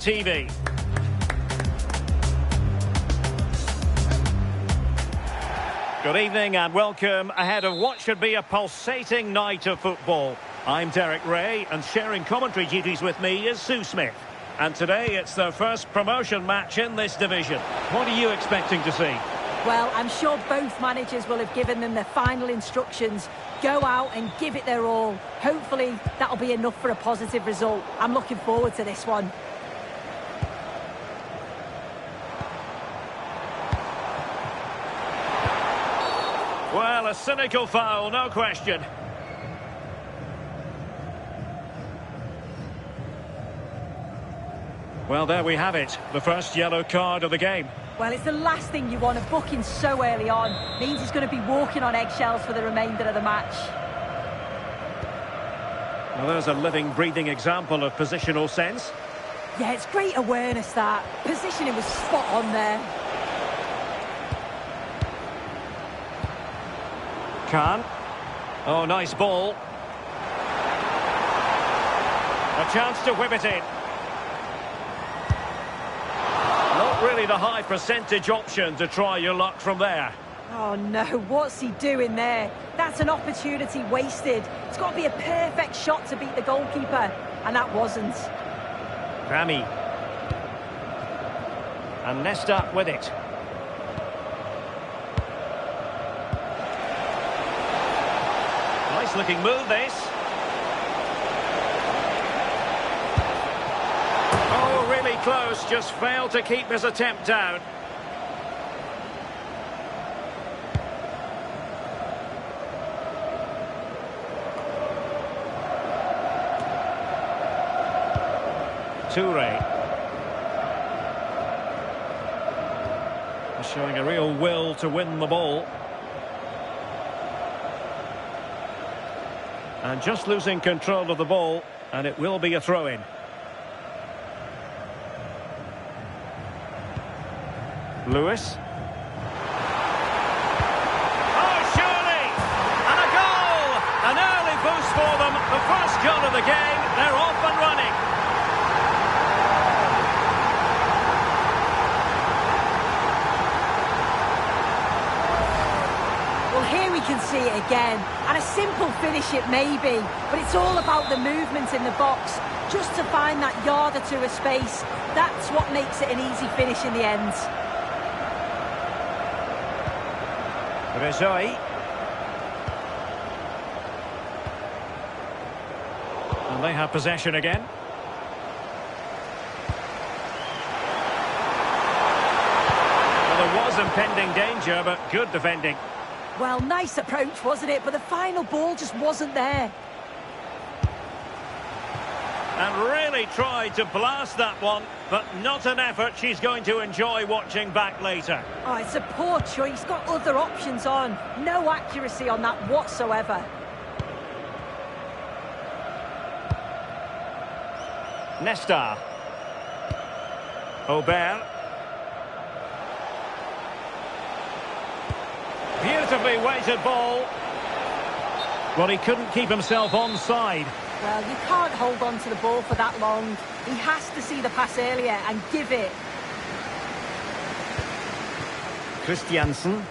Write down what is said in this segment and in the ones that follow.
TV. Good evening and welcome ahead of what should be a pulsating night of football. I'm Derek Ray, and sharing commentary duties with me is Sue Smith. And today it's their first promotion match in this division. What are you expecting to see? Well, I'm sure both managers will have given them their final instructions. Go out and give it their all. Hopefully that'll be enough for a positive result. I'm looking forward to this one. Well, a cynical foul, no question. Well, there we have it. The first yellow card of the game. Well, it's the last thing you want to book in so early on. Means he's going to be walking on eggshells for the remainder of the match. Well, there's a living, breathing example of positional sense. Yeah, it's great awareness, that. Positioning was spot on there. Khan. Oh, nice ball. A chance to whip it in. Not really the high percentage option to try your luck from there. Oh no, what's he doing there? That's an opportunity wasted. It's got to be a perfect shot to beat the goalkeeper, and that wasn't. Rami. And Nesta with it. Nice looking move, this. Oh, really close, just failed to keep his attempt down. Toure. Showing a real will to win the ball. And just losing control of the ball, and it will be a throw-in. Lewis. Oh, surely! And a goal! An early boost for them. The first goal of the game. They're off and running. Well, here we can see it again. And a simple finish it may be, but it's all about the movement in the box. Just to find that yard or two of space, that's what makes it an easy finish in the end. Rezoi. And they have possession again. Well, there was impending danger, but good defending. Well, nice approach, wasn't it? But the final ball just wasn't there. And really tried to blast that one, but not an effort she's going to enjoy watching back later. Oh, it's a poor choice. Got other options on. No accuracy on that whatsoever. Nesta. Aubert. Beautifully weighted ball. Well, he couldn't keep himself onside. Well, you can't hold on to the ball for that long. He has to see the pass earlier and give it. Christiansen.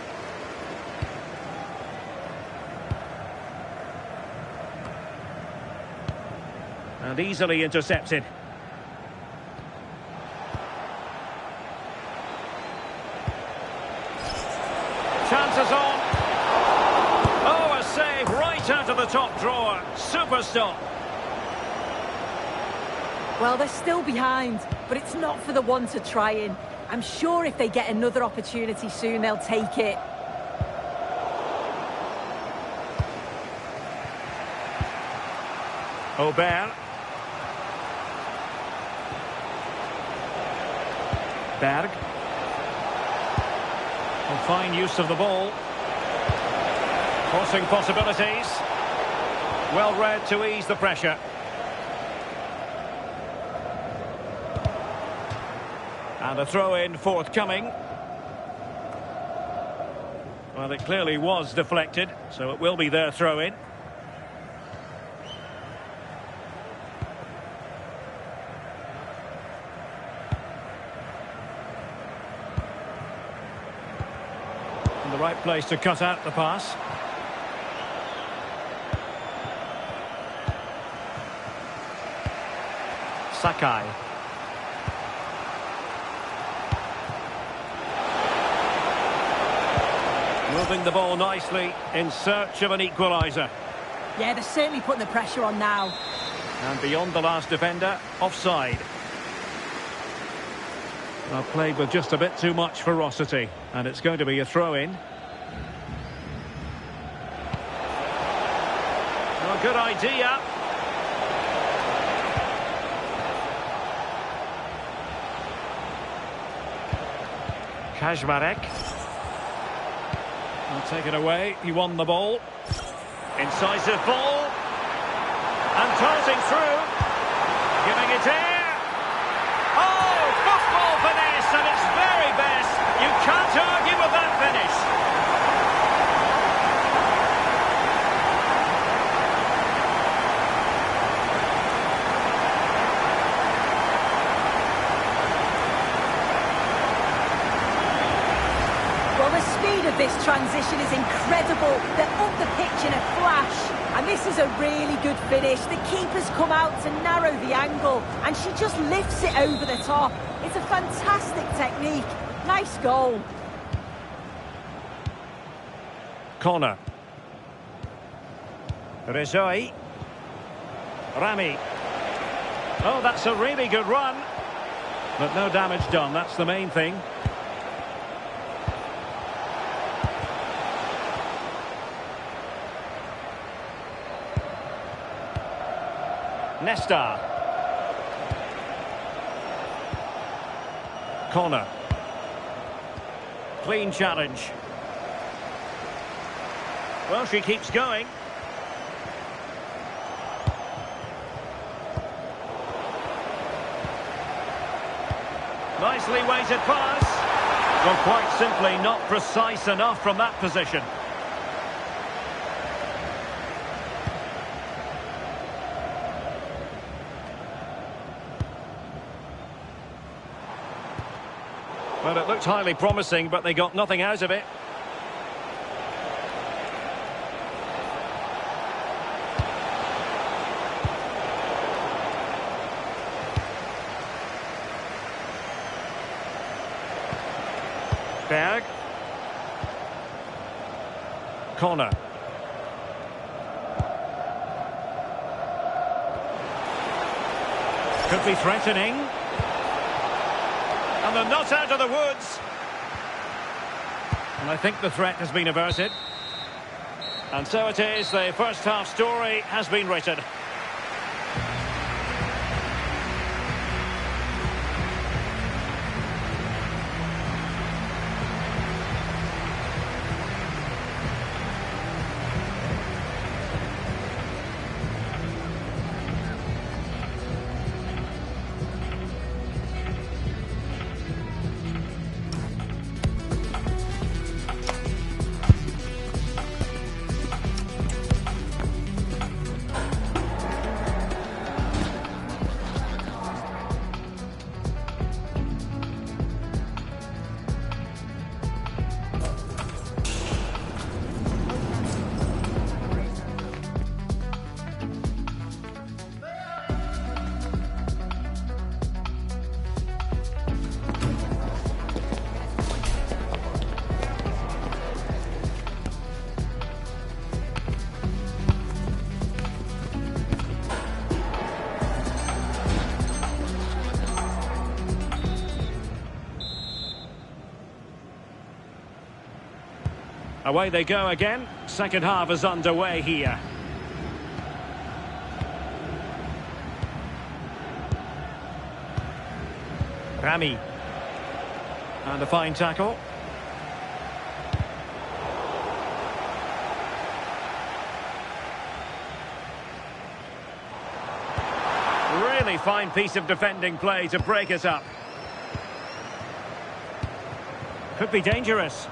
And easily intercepted. Chances on. Oh, a save right out of the top drawer. Super stop. Well, they're still behind, but it's not for the one to try in. I'm sure if they get another opportunity soon, they'll take it. Aubert. Berg. And fine use of the ball. Crossing possibilities. Well read to ease the pressure. And a throw-in forthcoming. Well, it clearly was deflected, so it will be their throw-in. In the right place to cut out the pass. Sakai. Moving the ball nicely in search of an equaliser. Yeah, they're certainly putting the pressure on now. And beyond the last defender, offside. Well, played with just a bit too much ferocity, and it's going to be a throw-in. Oh, good idea. Kazmarek. I'll take it away. He won the ball. Incisive ball. And tossing through. Giving it air. Oh, football finesse at its very best. You can't argue with that finish. Well, the speed of this transition is incredible. They're up the pitch in a flash. And this is a really good finish. The keeper's come out to narrow the angle, and she just lifts it over the top. It's a fantastic technique. Nice goal. Corner. Rezoi. Rami. Oh, that's a really good run. But no damage done, that's the main thing. Nesta. Corner. Clean challenge. Well, she keeps going. Nicely weighted pass. Well, quite simply not precise enough from that position. Well, it looked highly promising, but they got nothing out of it. Berg. Corner. Could be threatening. And they're not out of the woods. And I think the threat has been averted. And so it is, the first half story has been written. Away they go again. Second half is underway here. Rami. And a fine tackle. Really fine piece of defending play to break it up. Could be dangerous.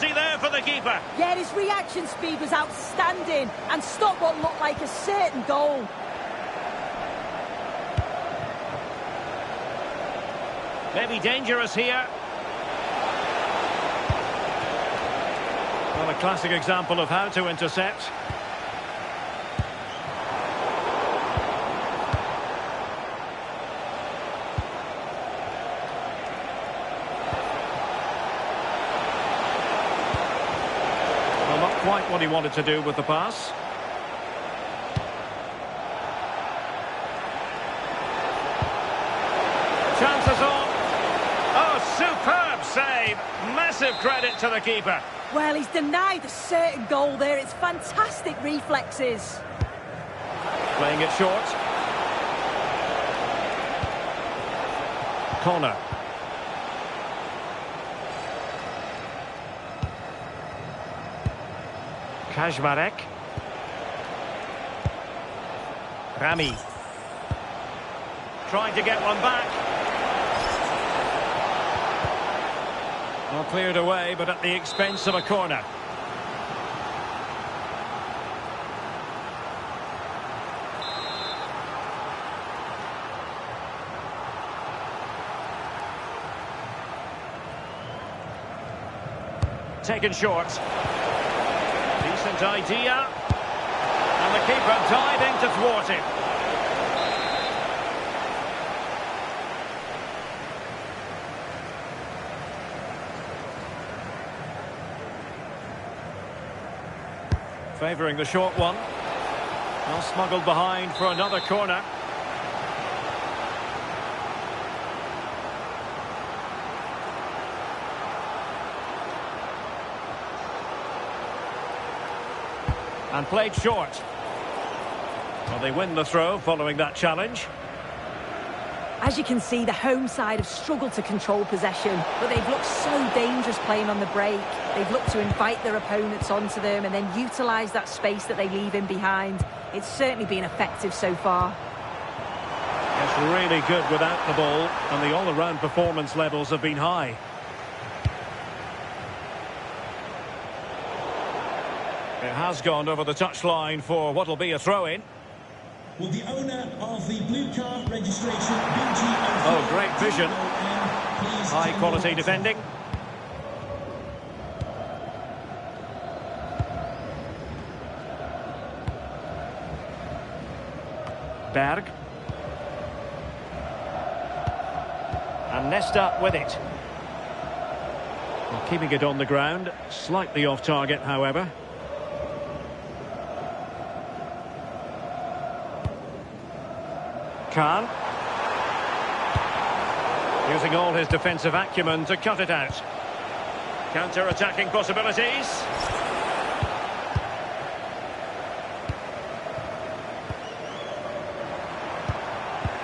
There for the keeper. Yeah, his reaction speed was outstanding and stopped what looked like a certain goal. Maybe dangerous here. Well, a classic example of how to intercept. Well, not quite what he wanted to do with the pass. Chances on. Oh, superb save. Massive credit to the keeper. Well, he's denied a certain goal there. It's fantastic reflexes. Playing it short. Corner. Kajmarek. Rami. Trying to get one back. Well, cleared away, but at the expense of a corner. Taken short. Decent idea. And the keeper diving to thwart it. Favouring the short one. Well, smuggled behind for another corner. And played short. Well, they win the throw following that challenge. As you can see, the home side have struggled to control possession, but they've looked so dangerous playing on the break. They've looked to invite their opponents onto them and then utilise that space that they leave in behind. It's certainly been effective so far. It's really good without the ball, and the all-around performance levels have been high. It has gone over the touchline for what will be a throw-in. Will the owner of the blue car registration, oh, great vision. High quality defending. Berg. And Nesta with it. Well, keeping it on the ground. Slightly off target, however. Khan. Using all his defensive acumen to cut it out. Counter-attacking possibilities.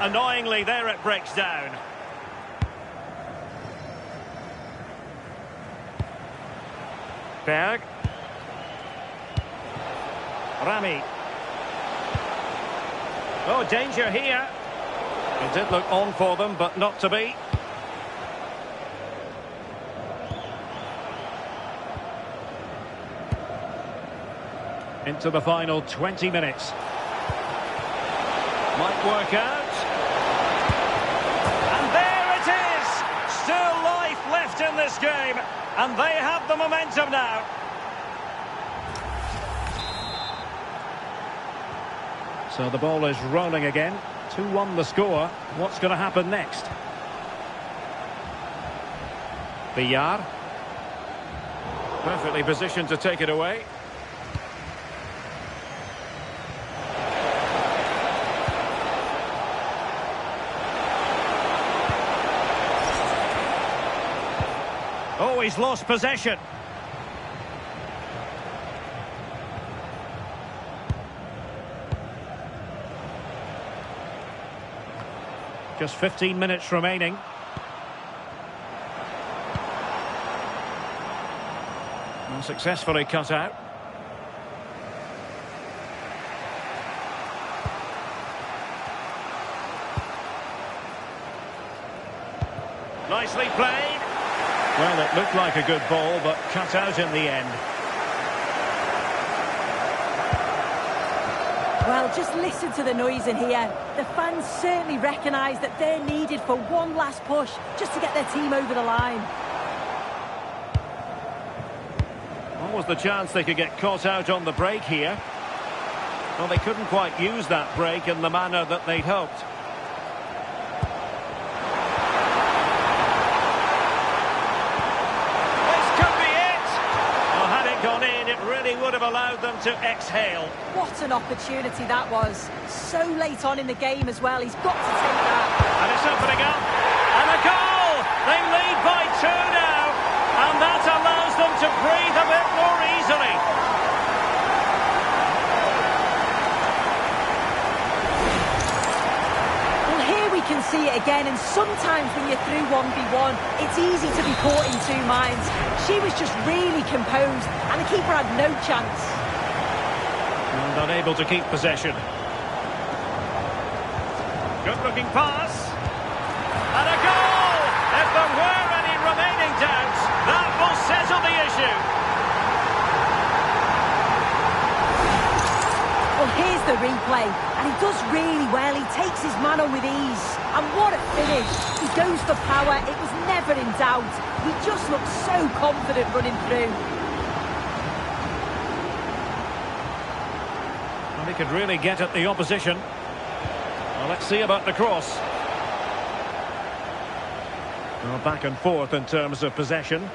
Annoyingly, there it breaks down. Berg. Rami. Oh, danger here. It did look on for them, but not to be. Into the final 20 minutes. Might work out. And there it is! Still life left in this game. And they have the momentum now. So the ball is rolling again. 2-1 the score. What's going to happen next? Villar. Perfectly positioned to take it away. Oh, he's lost possession. Just 15 minutes remaining. And successfully cut out. Nicely played. Well, it looked like a good ball, but cut out in the end. Well, Just listen to the noise in here. The fans certainly recognise that they're needed for one last push just to get their team over the line. What was the chance they could get caught out on the break here? Well, they couldn't quite use that break in the manner that they'd hoped. Gone in, it really would have allowed them to exhale. What an opportunity that was. So late on in the game as well. He's got to take that. And it's opening up. And a goal! They lead by 2 now. And that allows them to breathe a bit more easily. Well, here we can see it again. And sometimes when you're through 1v1, it's easy to be caught in two minds. She was just really composed, and the keeper had no chance. And unable to keep possession. Good-looking pass. And a goal! If there were any remaining doubts, that will settle the issue. Well, here's the replay, and he does really well. He takes his man on with ease. And what a finish. He goes for power. It was never in doubt. He just looks so confident running through. Well, he could really get at the opposition. Well, let's see about the cross. Well, back and forth in terms of possession.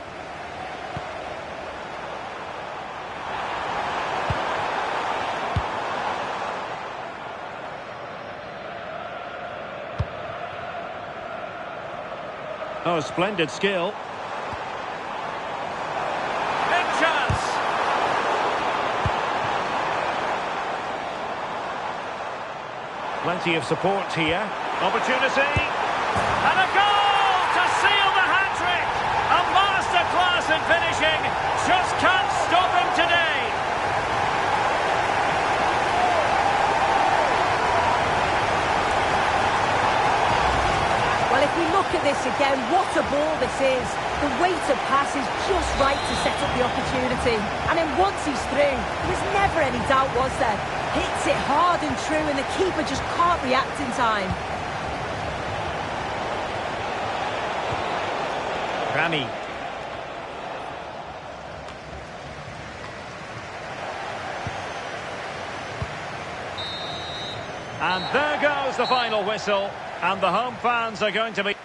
Oh, splendid skill. Big chance. Plenty of support here. Opportunity. And a goal to seal the hat-trick. A masterclass in finishing. Just can't stop him today. Well, if we look at this again, what a ball this is. The weight of pass is just right to set up the opportunity. And then once he's through, there was never any doubt, was there? Hits it hard and true, and the keeper just can't react in time. Rami. And there goes the final whistle. And the home fans are going to be...